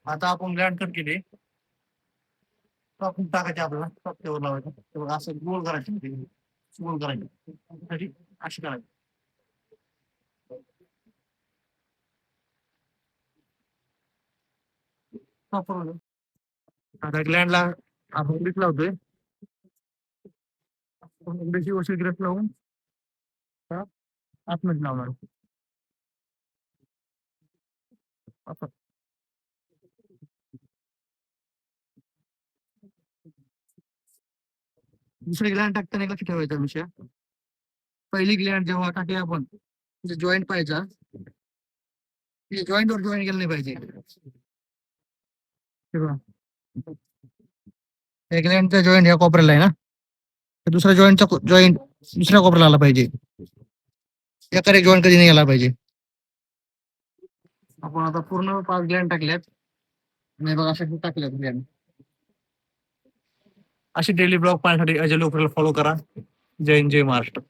आता आपण Gland cut केले. टाकून टाकायचे आपल्याला टॉपवर लावायचं. ते बघा असं गोल करायचं ते. गोल करायचं. त्यासाठी अशी करायची. टॉपवर आता ग्लँडला आपण ग्रीप लावतोय. बेशी वर्षी ग्रेप लावून आतमध्ये लावणार. असं. दुसरी ग्लँड टाकताना एक लक्ष ठेवायचा विषय. पहिली ग्लँड जेव्हा टाकली आपण जॉईंट पाहिजे. जॉईंट वर जॉईन केलं नाही पाहिजे. ग्लँडचा जॉईंट ह्या कोपऱ्याला आहे ना, दुसऱ्या जॉईंटचा जॉईंट दुसऱ्या कोपऱ्याला आला पाहिजे. एका जॉईंट कधी नाही गेला पाहिजे. आपण आता पूर्ण 5 ग्लँड टाकल्यात आणि बघा अशा टाकल्यात ग्लँड. अशी डेली ब्लॉग पाहण्यासाठी अजय लोकरला फॉलो करा. जय हिंद, जय महाराष्ट्र.